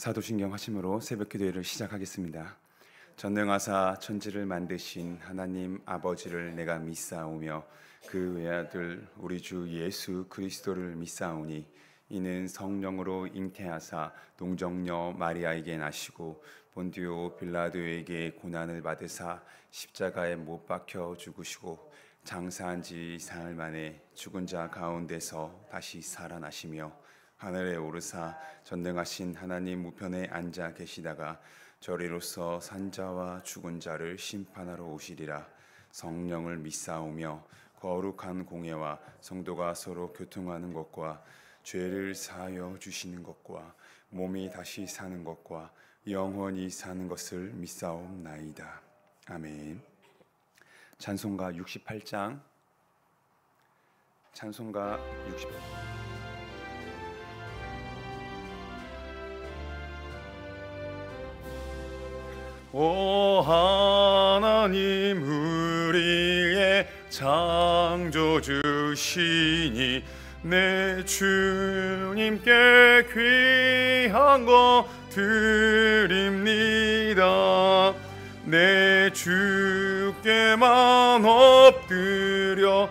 사도신경 하심으로 새벽기도회를 시작하겠습니다. 전능하사 천지를 만드신 하나님 아버지를 내가 믿사오며 그 외아들 우리 주 예수 그리스도를 믿사오니 이는 성령으로 잉태하사 동정녀 마리아에게 나시고 본디오 빌라도에게 고난을 받으사 십자가에 못 박혀 죽으시고 장사한 지 사흘 만에 죽은 자 가운데서 다시 살아나시며 하늘에 오르사 전능하신 하나님 우편에 앉아 계시다가 저리로서 산자와 죽은 자를 심판하러 오시리라. 성령을 믿사오며 거룩한 공예와 성도가 서로 교통하는 것과 죄를 사하여 주시는 것과 몸이 다시 사는 것과 영원히 사는 것을 믿사옵나이다. 아멘. 찬송가 68장 찬송가 68장 오 하나님 우리의 창조주시니 내 주님께 귀한 것 드립니다. 내 주께만 엎드려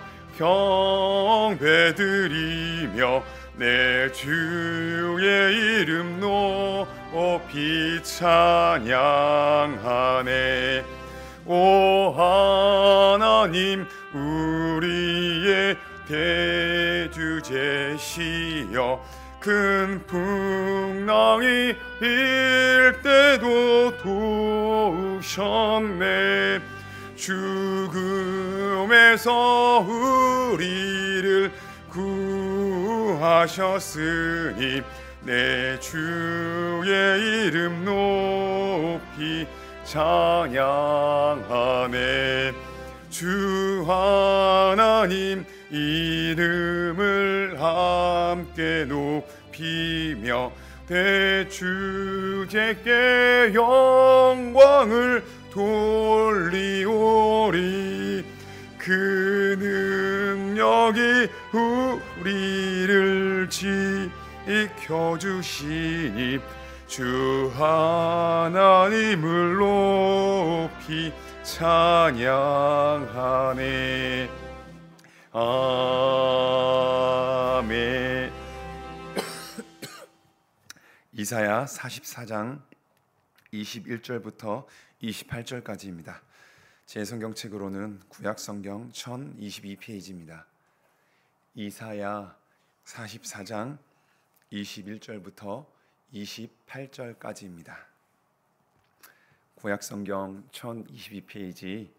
경배드리며 내 주의 이름 높이 찬양하네. 오 하나님 우리의 대주제시여 큰 풍랑이 일 때도 도우셨네. 죽음에서 우리를 구하셨으니 내 주의 이름 높이 찬양하네. 주 하나님 이름을 함께 높이며 대주제께 영광을 돌리오리. 그 능력이 우리를 지켜주시니 주 하나님을 높이 찬양하네. 아멘. 이사야 44장 21절부터 28절까지입니다. 제 성경책으로는 구약성경 1022페이지입니다. 이사야 44장 21절부터 28절까지입니다. 구약성경 1022페이지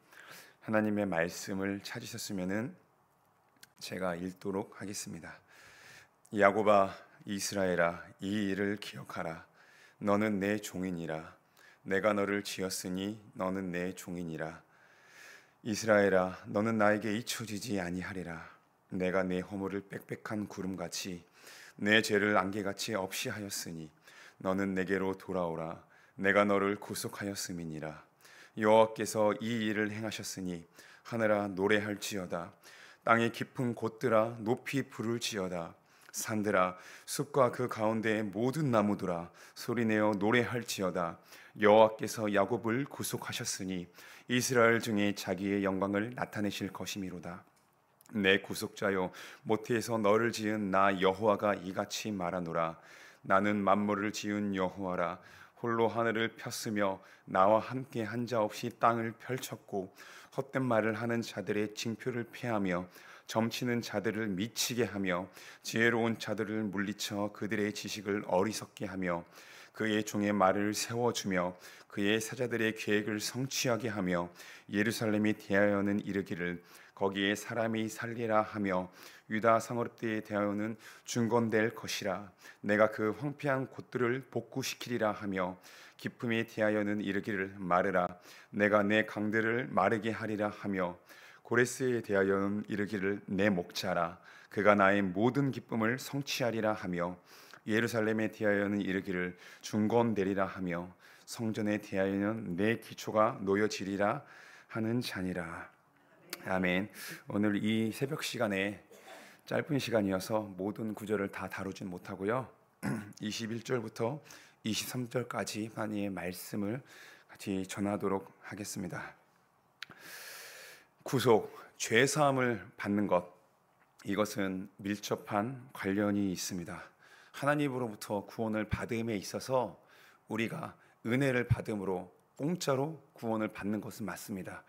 하나님의 말씀을 찾으셨으면 제가 읽도록 하겠습니다. 야곱아 이스라엘아 이 일을 기억하라. 너는 내 종이니라. 내가 너를 지었으니 너는 내 종이니라. 이스라엘아 너는 나에게 잊혀지지 아니하리라. 내가 내 허물을 빽빽한 구름같이 내 죄를 안개같이 없이 하였으니 너는 내게로 돌아오라. 내가 너를 구속하였음이니라. 여호와께서 이 일을 행하셨으니 하늘아 노래할지어다. 땅의 깊은 곳들아 높이 부를지어다. 산들아 숲과 그 가운데의 모든 나무들아 소리내어 노래할지어다. 여호와께서 야곱을 구속하셨으니 이스라엘 중에 자기의 영광을 나타내실 것이미로다. 내 구속자여 모태에서 너를 지은 나 여호와가 이같이 말하노라. 나는 만물을 지은 여호와라. 홀로 하늘을 폈으며 나와 함께 한 자 없이 땅을 펼쳤고 헛된 말을 하는 자들의 징표를 폐하며 점치는 자들을 미치게 하며 지혜로운 자들을 물리쳐 그들의 지식을 어리석게 하며 그의 종의 말을 세워주며 그의 사자들의 계획을 성취하게 하며 예루살렘에 대하여는 이르기를 거기에 사람이 살리라 하며 유다 상업대에 대하여는 중건될 것이라. 내가 그 황폐한 곳들을 복구시키리라 하며 기쁨에 대하여는 이르기를 마르라. 내가 내 강들을 마르게 하리라 하며 고레스에 대하여는 이르기를 내 목자라. 그가 나의 모든 기쁨을 성취하리라 하며 예루살렘에 대하여는 이르기를 중건되리라 하며 성전에 대하여는 내 기초가 놓여지리라 하는 자니라. 아멘. 오늘 이 새벽 시간에 짧은 시간이어서 모든 구절을 다 다루진 못하고요. 21절부터 23절까지 하나님의 말씀을 같이 전하도록 하겠습니다. 구속, 죄 사함을 받는 것, 이것은 밀접한 관련이 있습니다. 하나님으로부터 구원을 받음에 있어서 우리가 은혜를 받음으로 공짜로 구원을 받는 것은 맞습니다.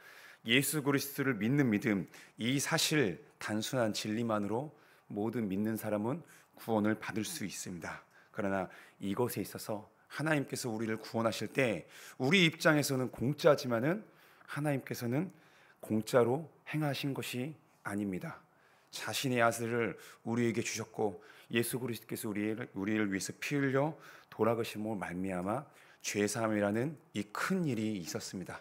예수 그리스도를 믿는 믿음, 이 사실 단순한 진리만으로 모든 믿는 사람은 구원을 받을 수 있습니다. 그러나 이것에 있어서 하나님께서 우리를 구원하실 때 우리 입장에서는 공짜지만은 하나님께서는 공짜로 행하신 것이 아닙니다. 자신의 아들을 우리에게 주셨고 예수 그리스도께서 우리를 위해서 피 흘려 돌아가심으로 말미암아 죄사함이라는 이 큰 일이 있었습니다.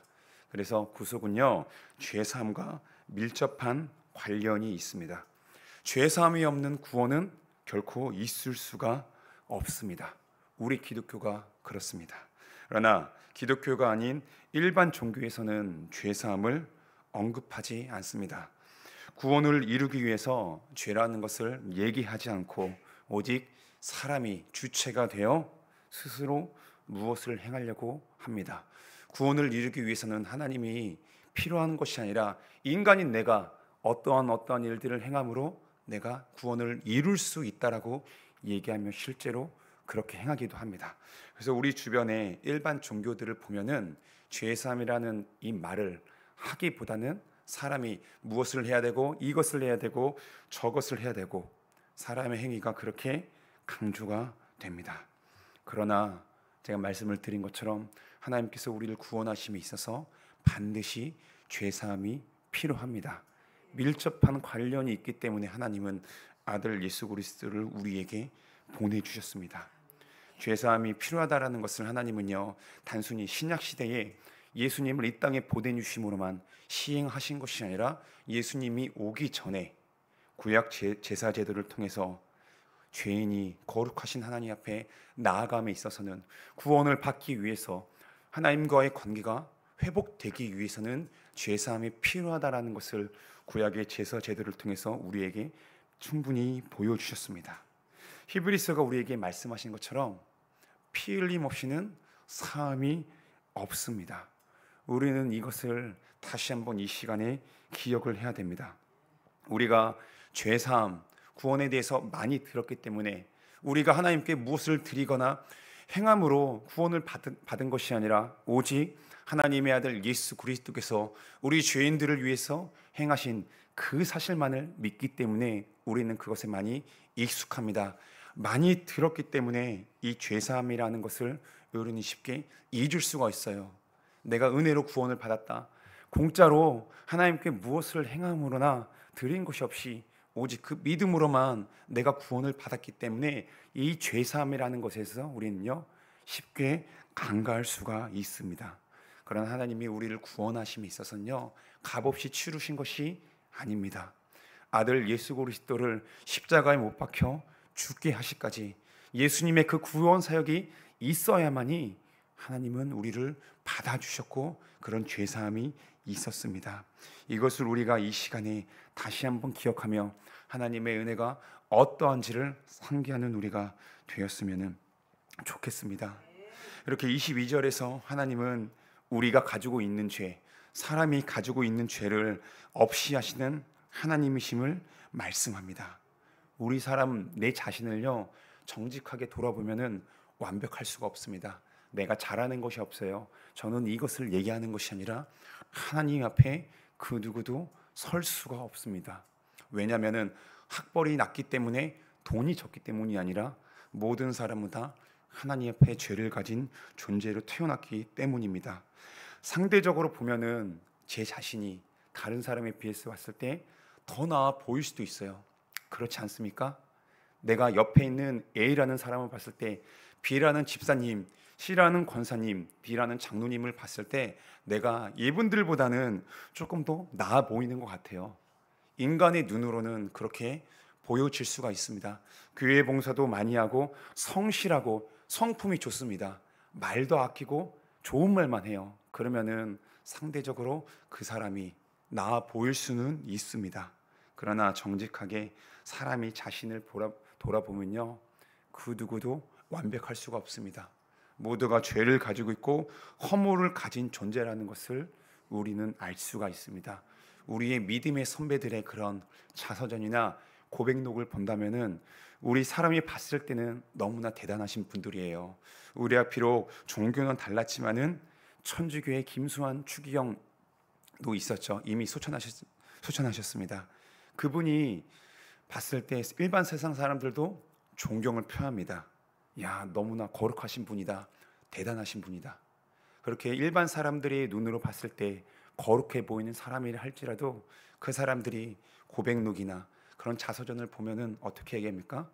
그래서 구속은요, 죄사함과 밀접한 관련이 있습니다. 죄사함이 없는 구원은 결코 있을 수가 없습니다. 우리 기독교가 그렇습니다. 그러나 기독교가 아닌 일반 종교에서는 죄사함을 언급하지 않습니다. 구원을 이루기 위해서 죄라는 것을 얘기하지 않고 오직 사람이 주체가 되어 스스로 무엇을 행하려고 합니다. 구원을 이루기 위해서는 하나님이 필요한 것이 아니라 인간인 내가 어떠한 일들을 행함으로 내가 구원을 이룰 수 있다라고 얘기하며 실제로 그렇게 행하기도 합니다. 그래서 우리 주변에 일반 종교들을 보면은 죄사함이라는 이 말을 하기보다는 사람이 무엇을 해야 되고 이것을 해야 되고 저것을 해야 되고 사람의 행위가 그렇게 강조가 됩니다. 그러나 제가 말씀을 드린 것처럼 하나님께서 우리를 구원하심에 있어서 반드시 죄사함이 필요합니다. 밀접한 관련이 있기 때문에 하나님은 아들 예수 그리스도를 우리에게 보내주셨습니다. 죄사함이 필요하다라는 것을 하나님은요, 단순히 신약 시대에 예수님을 이 땅에 보내주심으로만 시행하신 것이 아니라 예수님이 오기 전에 구약 제사 제도를 통해서 죄인이 거룩하신 하나님 앞에 나아감에 있어서는 구원을 받기 위해서 하나님과의 관계가 회복되기 위해서는 죄사함이 필요하다라는 것을 구약의 제사 제도를 통해서 우리에게 충분히 보여주셨습니다. 히브리서가 우리에게 말씀하신 것처럼 피 흘림 없이는 사함이 없습니다. 우리는 이것을 다시 한번 이 시간에 기억을 해야 됩니다. 우리가 죄사함, 구원에 대해서 많이 들었기 때문에 우리가 하나님께 무엇을 드리거나 행함으로 구원을 받은 것이 아니라 오직 하나님의 아들 예수 그리스도께서 우리 죄인들을 위해서 행하신 그 사실만을 믿기 때문에 우리는 그것에 많이 익숙합니다. 많이 들었기 때문에 이 죄사함이라는 것을 어른이 쉽게 잊을 수가 있어요. 내가 은혜로 구원을 받았다. 공짜로 하나님께 무엇을 행함으로나 드린 것이 없이 오직 그 믿음으로만 내가 구원을 받았기 때문에 이 죄사함이라는 것에서 우리는요 쉽게 간과할 수가 있습니다. 그러나 하나님이 우리를 구원하심에 있어서는요 값없이 치르신 것이 아닙니다. 아들 예수 그리스도를 십자가에 못 박혀 죽게 하시까지 예수님의 그 구원 사역이 있어야만이 하나님은 우리를 받아주셨고 그런 죄사함이 있었습니다. 이것을 우리가 이 시간에 다시 한번 기억하며 하나님의 은혜가 어떠한지를 상기하는 우리가 되었으면 좋겠습니다. 이렇게 22절에서 하나님은 우리가 가지고 있는 죄, 사람이 가지고 있는 죄를 없이 하시는 하나님이심을 말씀합니다. 우리 사람 내 자신을요 정직하게 돌아보면은 완벽할 수가 없습니다. 내가 잘하는 것이 없어요. 저는 이것을 얘기하는 것이 아니라 하나님 앞에 그 누구도 설 수가 없습니다. 왜냐하면은 학벌이 낮기 때문에 돈이 적기 때문이 아니라 모든 사람은 다 하나님 앞에 죄를 가진 존재로 태어났기 때문입니다. 상대적으로 보면은 제 자신이 다른 사람에 비해서 봤을 때 더 나아 보일 수도 있어요. 그렇지 않습니까? 내가 옆에 있는 A라는 사람을 봤을 때 B라는 집사님, C라는 권사님, D라는 장로님을 봤을 때 내가 이분들보다는 조금 더 나아 보이는 것 같아요. 인간의 눈으로는 그렇게 보여질 수가 있습니다. 교회 봉사도 많이 하고 성실하고 성품이 좋습니다. 말도 아끼고 좋은 말만 해요. 그러면은 상대적으로 그 사람이 나아 보일 수는 있습니다. 그러나 정직하게 사람이 자신을 돌아보면요 그 누구도 완벽할 수가 없습니다. 모두가 죄를 가지고 있고 허물을 가진 존재라는 것을 우리는 알 수가 있습니다. 우리의 믿음의 선배들의 그런 자서전이나 고백록을 본다면은 우리 사람이 봤을 때는 너무나 대단하신 분들이에요. 우리가 비록 종교는 달랐지만은 천주교의 김수환 추기경도 있었죠. 이미 소천하셨습니다. 그분이 봤을 때 일반 세상 사람들도 존경을 표합니다. 야, 너무나 거룩하신 분이다. 대단하신 분이다. 그렇게 일반 사람들의 눈으로 봤을 때 거룩해 보이는 사람이라 할지라도 그 사람들이 고백록이나 그런 자서전을 보면은 어떻게 얘기합니까?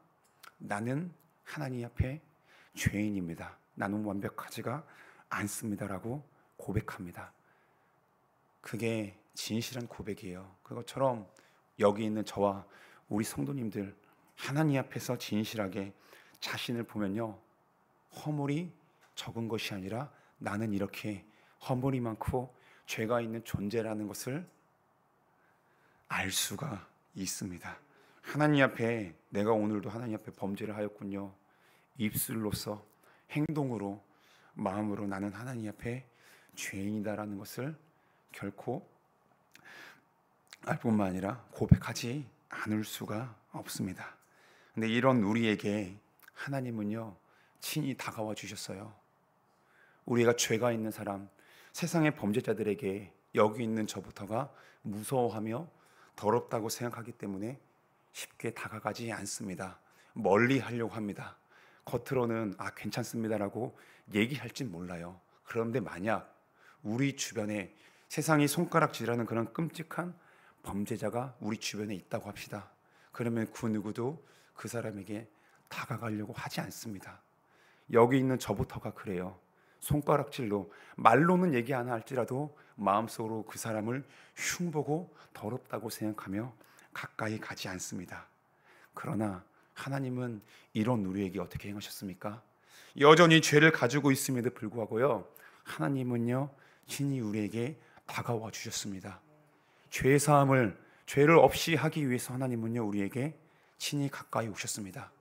나는 하나님 앞에 죄인입니다. 나는 완벽하지가 않습니다라고 고백합니다. 그게 진실한 고백이에요. 그것처럼 여기 있는 저와 우리 성도님들 하나님 앞에서 진실하게 자신을 보면요, 허물이 적은 것이 아니라 나는 이렇게 허물이 많고 죄가 있는 존재라는 것을 알 수가 있습니다. 하나님 앞에 내가 오늘도 하나님 앞에 범죄를 하였군요. 입술로서 행동으로 마음으로 나는 하나님 앞에 죄인이다라는 것을 결코 알 뿐만 아니라 고백하지 않을 수가 없습니다. 근데 이런 우리에게 하나님은요 친히 다가와 주셨어요. 우리가 죄가 있는 사람, 세상의 범죄자들에게 여기 있는 저부터가 무서워하며 더럽다고 생각하기 때문에 쉽게 다가가지 않습니다. 멀리 하려고 합니다. 겉으로는 괜찮습니다라고 얘기할지 몰라요. 그런데 만약 우리 주변에 세상이 손가락질하는 그런 끔찍한 범죄자가 우리 주변에 있다고 합시다. 그러면 그 누구도 그 사람에게 다가가려고 하지 않습니다. 여기 있는 저부터가 그래요. 손가락질로 말로는 얘기 안 할지라도 마음속으로 그 사람을 흉보고 더럽다고 생각하며 가까이 가지 않습니다. 그러나 하나님은 이런 우리에게 어떻게 행하셨습니까? 여전히 죄를 가지고 있음에도 불구하고요, 하나님은요 친히 우리에게 다가와 주셨습니다. 죄를 없이 하기 위해서 하나님은요 우리에게 친히 가까이 오셨습니다.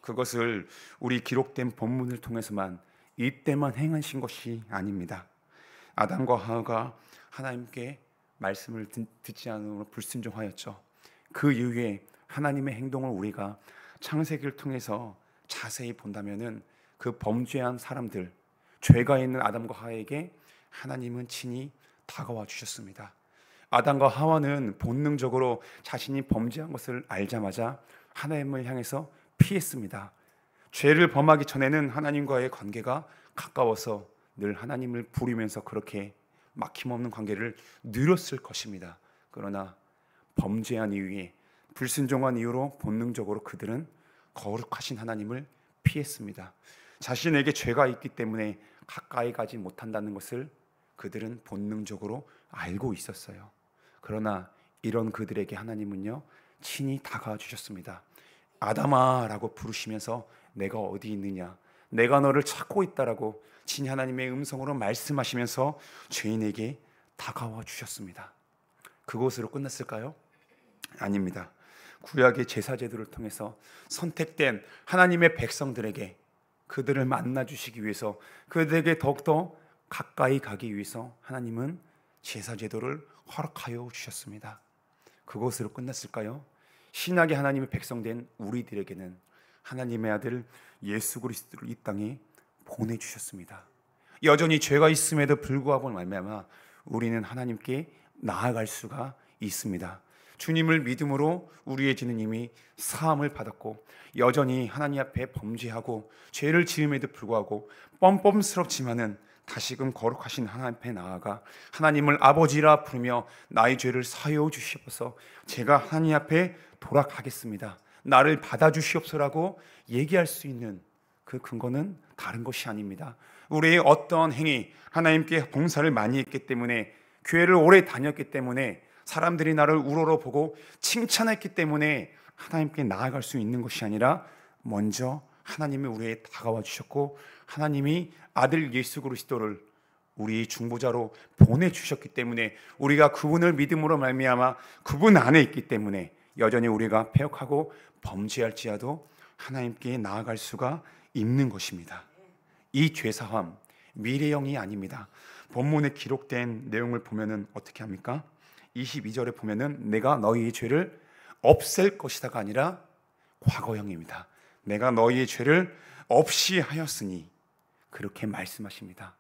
그것을 우리 기록된 본문을 통해서만 이때만 행하신 것이 아닙니다. 아담과 하와가 하나님께 말씀을 듣지 않으므로 불순종하였죠. 그 이후에 하나님의 행동을 우리가 창세기를 통해서 자세히 본다면은 그 범죄한 사람들, 죄가 있는 아담과 하와에게 하나님은 친히 다가와 주셨습니다. 아담과 하와는 본능적으로 자신이 범죄한 것을 알자마자 하나님을 향해서 피했습니다. 죄를 범하기 전에는 하나님과의 관계가 가까워서 늘 하나님을 부르면서 그렇게 막힘없는 관계를 누렸을 것입니다. 그러나 범죄한 이후에 불순종한 이유로 본능적으로 그들은 거룩하신 하나님을 피했습니다. 자신에게 죄가 있기 때문에 가까이 가지 못한다는 것을 그들은 본능적으로 알고 있었어요. 그러나 이런 그들에게 하나님은요 친히 다가와 주셨습니다. 아담아 라고 부르시면서 내가 어디 있느냐, 내가 너를 찾고 있다라고 친히 하나님의 음성으로 말씀하시면서 죄인에게 다가와 주셨습니다. 그것으로 끝났을까요? 아닙니다. 구약의 제사 제도를 통해서 선택된 하나님의 백성들에게 그들을 만나 주시기 위해서, 그들에게 더욱더 가까이 가기 위해서 하나님은 제사 제도를 허락하여 주셨습니다. 그것으로 끝났을까요? 신약의 하나님의 백성된 우리들에게는 하나님의 아들 예수 그리스도를 이 땅에 보내주셨습니다. 여전히 죄가 있음에도 불구하고 말미암아 우리는 하나님께 나아갈 수가 있습니다. 주님을 믿음으로 우리의 죄는 이미 사함을 받았고, 여전히 하나님 앞에 범죄하고 죄를 지음에도 불구하고 뻔뻔스럽지만은 다시금 거룩하신 하나님 앞에 나아가 하나님을 아버지라 부르며 나의 죄를 사하여 주시옵소서, 제가 하나님 앞에 돌아가겠습니다, 나를 받아주시옵소서라고 얘기할 수 있는 그 근거는 다른 것이 아닙니다. 우리의 어떠한 행위, 하나님께 봉사를 많이 했기 때문에, 교회를 오래 다녔기 때문에, 사람들이 나를 우러러보고 칭찬했기 때문에 하나님께 나아갈 수 있는 것이 아니라 먼저 하나님이 우리에게 다가와 주셨고, 하나님이 아들 예수 그리스도를 우리 중보자로 보내주셨기 때문에, 우리가 그분을 믿음으로 말미암아 그분 안에 있기 때문에 여전히 우리가 패역하고 범죄할지라도 하나님께 나아갈 수가 있는 것입니다. 이 죄사함 미래형이 아닙니다. 본문에 기록된 내용을 보면은 어떻게 합니까? 22절에 보면은 내가 너희의 죄를 없앨 것이다가 아니라 과거형입니다. 내가 너희의 죄를 없이 하였으니, 그렇게 말씀하십니다.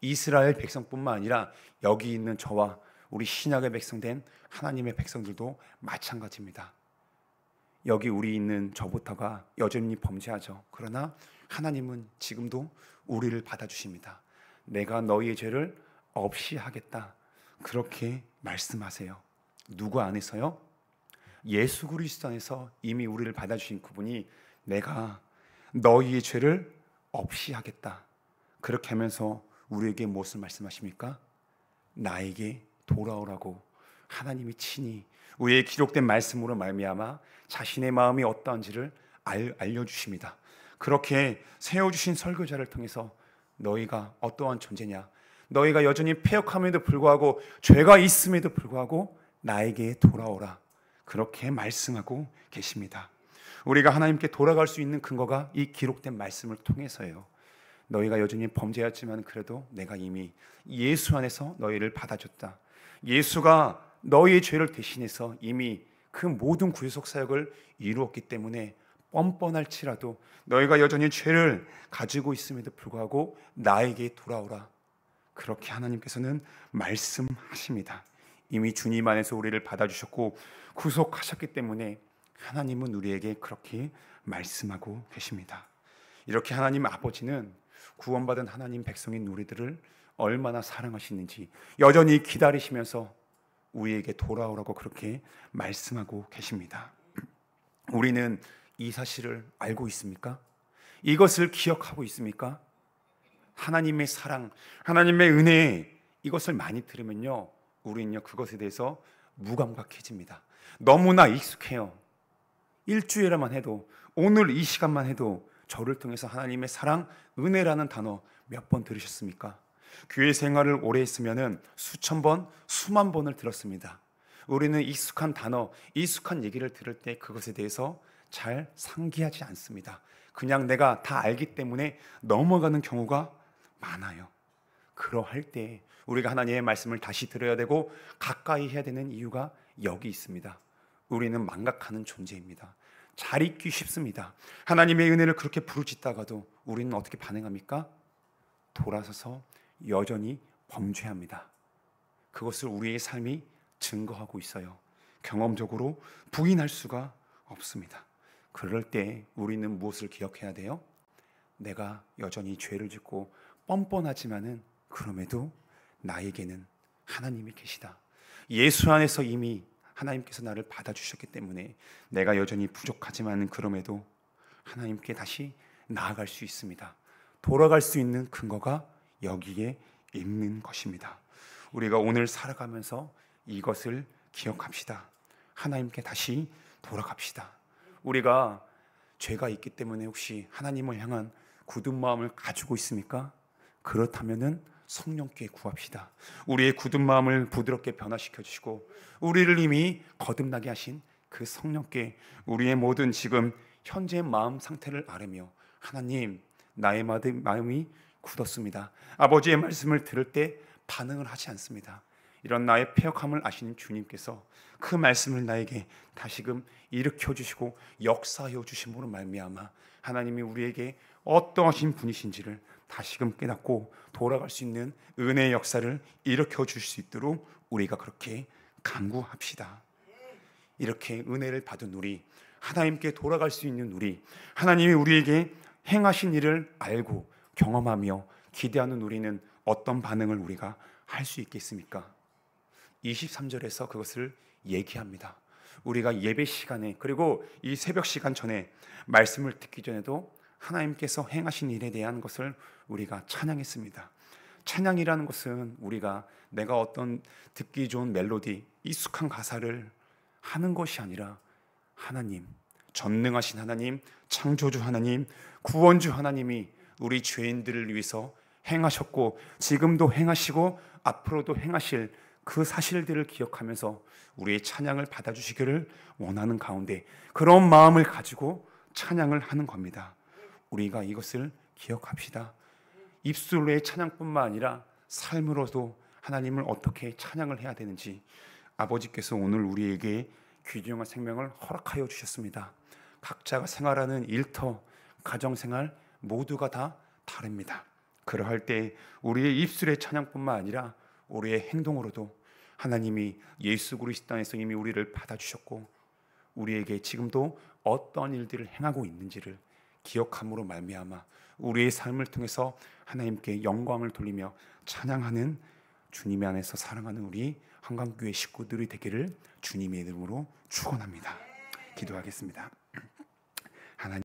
이스라엘 백성뿐만 아니라 여기 있는 저와 우리 신약의 백성된 하나님의 백성들도 마찬가지입니다. 여기 우리 있는 저부터가 여전히 범죄하죠. 그러나 하나님은 지금도 우리를 받아주십니다. 내가 너희의 죄를 없이 하겠다, 그렇게 말씀하세요. 누구 안에서요? 예수 그리스도 안에서 이미 우리를 받아주신 그분이 내가 너희의 죄를 없이 하겠다, 그렇게 하면서 우리에게 무엇을 말씀하십니까? 나에게 돌아오라고 하나님이 친히 위에 기록된 말씀으로 말미암아 자신의 마음이 어떠한지를 알려주십니다. 그렇게 세워주신 설교자를 통해서 너희가 어떠한 존재냐, 너희가 여전히 패역함에도 불구하고 죄가 있음에도 불구하고 나에게 돌아오라, 그렇게 말씀하고 계십니다. 우리가 하나님께 돌아갈 수 있는 근거가 이 기록된 말씀을 통해서예요. 너희가 여전히 범죄였지만 그래도 내가 이미 예수 안에서 너희를 받아줬다. 예수가 너희의 죄를 대신해서 이미 그 모든 구속 사역을 이루었기 때문에 뻔뻔할지라도 너희가 여전히 죄를 가지고 있음에도 불구하고 나에게 돌아오라, 그렇게 하나님께서는 말씀하십니다. 이미 주님 안에서 우리를 받아주셨고 구속하셨기 때문에 하나님은 우리에게 그렇게 말씀하고 계십니다. 이렇게 하나님 아버지는 구원받은 하나님 백성인 우리들을 얼마나 사랑하시는지 여전히 기다리시면서 우리에게 돌아오라고 그렇게 말씀하고 계십니다. 우리는 이 사실을 알고 있습니까? 이것을 기억하고 있습니까? 하나님의 사랑, 하나님의 은혜, 이것을 많이 들으면요, 우리는요 그것에 대해서 무감각해집니다. 너무나 익숙해요. 일주일에만 해도, 오늘 이 시간만 해도 저를 통해서 하나님의 사랑, 은혜라는 단어 몇 번 들으셨습니까? 교회 생활을 오래 했으면 수천 번, 수만 번을 들었습니다. 우리는 익숙한 단어, 익숙한 얘기를 들을 때 그것에 대해서 잘 상기하지 않습니다. 그냥 내가 다 알기 때문에 넘어가는 경우가 많아요. 그러할 때 우리가 하나님의 말씀을 다시 들어야 되고 가까이 해야 되는 이유가 여기 있습니다. 우리는 망각하는 존재입니다. 잘 잊기 쉽습니다. 하나님의 은혜를 그렇게 부르짖다가도 우리는 어떻게 반응합니까? 돌아서서 여전히 범죄합니다. 그것을 우리의 삶이 증거하고 있어요. 경험적으로 부인할 수가 없습니다. 그럴 때 우리는 무엇을 기억해야 돼요? 내가 여전히 죄를 짓고 뻔뻔하지만은 그럼에도 나에게는 하나님이 계시다. 예수 안에서 이미 하나님께서 나를 받아주셨기 때문에 내가 여전히 부족하지만 그럼에도 하나님께 다시 나아갈 수 있습니다. 돌아갈 수 있는 근거가 여기에 있는 것입니다. 우리가 오늘 살아가면서 이것을 기억합시다. 하나님께 다시 돌아갑시다. 우리가 죄가 있기 때문에 혹시 하나님을 향한 굳은 마음을 가지고 있습니까? 그렇다면은 성령께 구합시다. 우리의 굳은 마음을 부드럽게 변화시켜 주시고 우리를 이미 거듭나게 하신 그 성령께 우리의 모든 지금 현재 마음 상태를 아뢰며, 하나님, 나의 마음이 굳었습니다. 아버지의 말씀을 들을 때 반응을 하지 않습니다. 이런 나의 패역함을 아시는 주님께서 그 말씀을 나에게 다시금 일으켜 주시고 역사하여 주심으로 말미암아 하나님이 우리에게 어떠하신 분이신지를 다시금 깨닫고 돌아갈 수 있는 은혜의 역사를 일으켜 줄 수 있도록 우리가 그렇게 간구합시다. 이렇게 은혜를 받은 우리, 하나님께 돌아갈 수 있는 우리, 하나님이 우리에게 행하신 일을 알고 경험하며 기대하는 우리는 어떤 반응을 우리가 할 수 있겠습니까? 23절에서 그것을 얘기합니다. 우리가 예배 시간에, 그리고 이 새벽 시간 전에 말씀을 듣기 전에도 하나님께서 행하신 일에 대한 것을 우리가 찬양했습니다. 찬양이라는 것은 우리가 내가 어떤 듣기 좋은 멜로디, 익숙한 가사를 하는 것이 아니라 하나님, 전능하신 하나님, 창조주 하나님, 구원주 하나님이 우리 죄인들을 위해서 행하셨고 지금도 행하시고 앞으로도 행하실 그 사실들을 기억하면서 우리의 찬양을 받아주시기를 원하는 가운데 그런 마음을 가지고 찬양을 하는 겁니다. 우리가 이것을 기억합시다. 입술로의 찬양뿐만 아니라 삶으로도 하나님을 어떻게 찬양을 해야 되는지 아버지께서 오늘 우리에게 귀중한 생명을 허락하여 주셨습니다. 각자가 생활하는 일터, 가정생활 모두가 다 다릅니다. 그러할 때 우리의 입술의 찬양뿐만 아니라 우리의 행동으로도 하나님이 예수 그리스도 안에서 이미 우리를 받아주셨고 우리에게 지금도 어떤 일들을 행하고 있는지를 기억함으로 말미암아 우리의 삶을 통해서 하나님께 영광을 돌리며 찬양하는 주님 안에서 사랑하는 우리 한강교회 식구들이 되기를 주님의 이름으로 축원합니다. 기도하겠습니다. 하나님